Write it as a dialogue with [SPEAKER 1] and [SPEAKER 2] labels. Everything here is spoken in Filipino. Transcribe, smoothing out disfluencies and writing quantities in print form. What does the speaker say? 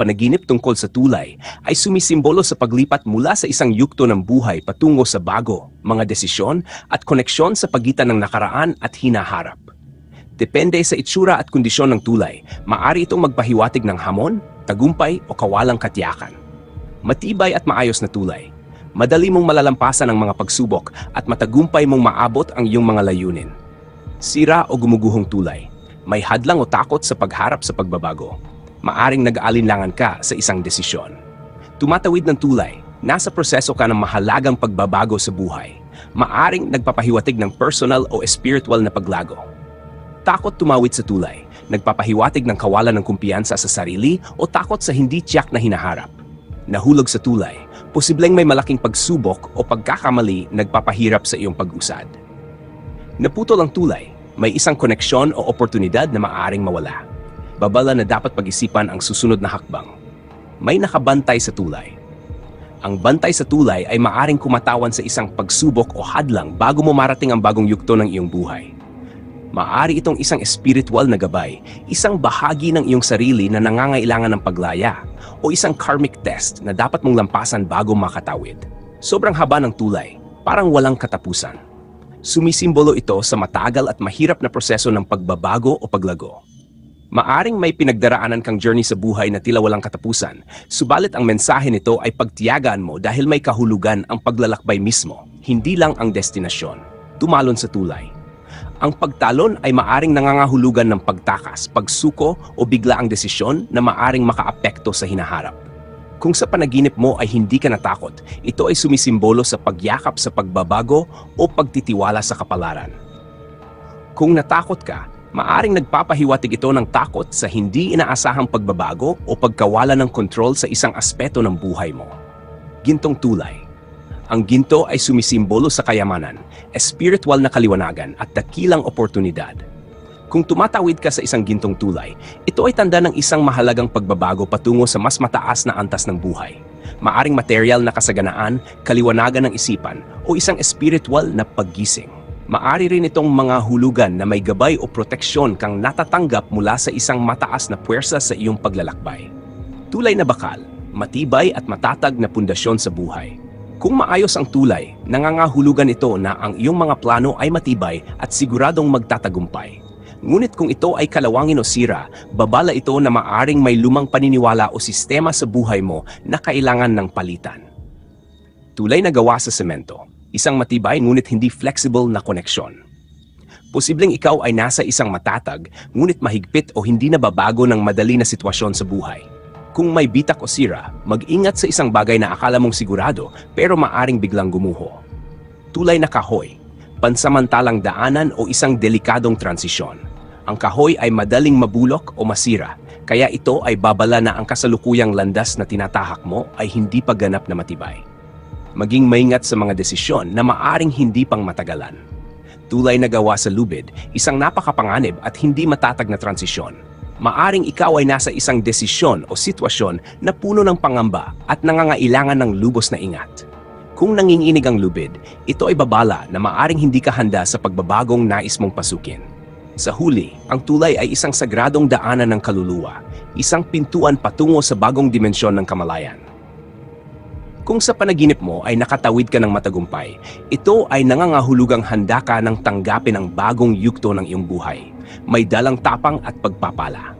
[SPEAKER 1] panaginip tungkol sa tulay ay sumisimbolo sa paglipat mula sa isang yugto ng buhay patungo sa bago, mga desisyon at koneksyon sa pagitan ng nakaraan at hinaharap. Depende sa itsura at kondisyon ng tulay, maaari itong magpahiwatig ng hamon, tagumpay o kawalang katiyakan. Matibay at maayos na tulay. Madali mong malalampasan ang mga pagsubok at matagumpay mong maabot ang iyong mga layunin. Sira o gumuguhong tulay. May hadlang o takot sa pagharap sa pagbabago. Maaring nag-aalinlangan ka sa isang desisyon. Tumatawid ng tulay, nasa proseso ka ng mahalagang pagbabago sa buhay. Maaring nagpapahiwatig ng personal o spiritual na paglago. Takot tumawid sa tulay, nagpapahiwatig ng kawalan ng kumpiyansa sa sarili o takot sa hindi tiyak na hinaharap. Nahulog sa tulay, posibleng may malaking pagsubok o pagkakamali nagpapahirap sa iyong pag-usad. Naputol ang tulay, may isang koneksyon o oportunidad na maaaring mawala. Babala na dapat pag-isipan ang susunod na hakbang. May nakabantay sa tulay. Ang bantay sa tulay ay maaaring kumatawan sa isang pagsubok o hadlang bago mo marating ang bagong yugto ng iyong buhay. Maaari itong isang spiritual na gabay, isang bahagi ng iyong sarili na nangangailangan ng paglaya, o isang karmic test na dapat mong lampasan bago makatawid. Sobrang haba ng tulay, parang walang katapusan. Sumisimbolo ito sa matagal at mahirap na proseso ng pagbabago o paglago. Maaring may pinagdaraanan kang journey sa buhay na tila walang katapusan, subalit ang mensahe nito ay pagtiyagaan mo dahil may kahulugan ang paglalakbay mismo, hindi lang ang destinasyon. Tumalon sa tulay. Ang pagtalon ay maaring nangangahulugan ng pagtakas, pagsuko o biglaang desisyon na maaring makaapekto sa hinaharap. Kung sa panaginip mo ay hindi ka natakot, ito ay sumisimbolo sa pagyakap sa pagbabago o pagtitiwala sa kapalaran. Kung natakot ka, maaring nagpapahiwatig ito ng takot sa hindi inaasahang pagbabago o pagkawala ng kontrol sa isang aspeto ng buhay mo. Gintong tulay. Ang ginto ay sumisimbolo sa kayamanan, espiritual na kaliwanagan at dakilang oportunidad. Kung tumatawid ka sa isang gintong tulay, ito ay tanda ng isang mahalagang pagbabago patungo sa mas mataas na antas ng buhay. Maaring material na kasaganaan, kaliwanagan ng isipan, o isang espiritual na paggising. Maari rin itong mga hulugan na may gabay o proteksyon kang natatanggap mula sa isang mataas na puwersa sa iyong paglalakbay. Tulay na bakal, matibay at matatag na pundasyon sa buhay. Kung maayos ang tulay, nangangahulugan ito na ang iyong mga plano ay matibay at siguradong magtatagumpay. Ngunit kung ito ay kalawangin o sira, babala ito na maaring may lumang paniniwala o sistema sa buhay mo na kailangan ng palitan. Tulay na gawa sa semento, isang matibay ngunit hindi flexible na koneksyon. Posibleng ikaw ay nasa isang matatag, ngunit mahigpit o hindi nababago ng madali na sitwasyon sa buhay. Kung may bitak o sira, mag-ingat sa isang bagay na akala mong sigurado pero maaring biglang gumuho. Tulay na kahoy, pansamantalang daanan o isang delikadong transisyon. Ang kahoy ay madaling mabulok o masira, kaya ito ay babala na ang kasalukuyang landas na tinatahak mo ay hindi pa ganap na matibay. Maging maingat sa mga desisyon na maaring hindi pang matagalan. Tulay na gawa sa lubid, isang napakapanganib at hindi matatag na transisyon. Maaring ikaw ay nasa isang desisyon o sitwasyon na puno ng pangamba at nangangailangan ng lubos na ingat. Kung nanginginig ang lubid, ito ay babala na maaring hindi ka handa sa pagbabagong nais mong pasukin. Sa huli, ang tulay ay isang sagradong daanan ng kaluluwa, isang pintuan patungo sa bagong dimensyon ng kamalayan. Kung sa panaginip mo ay nakatawid ka ng matagumpay, ito ay nangangahulugang handa ka ng tanggapin ang bagong yugto ng iyong buhay. May dalang tapang at pagpapala.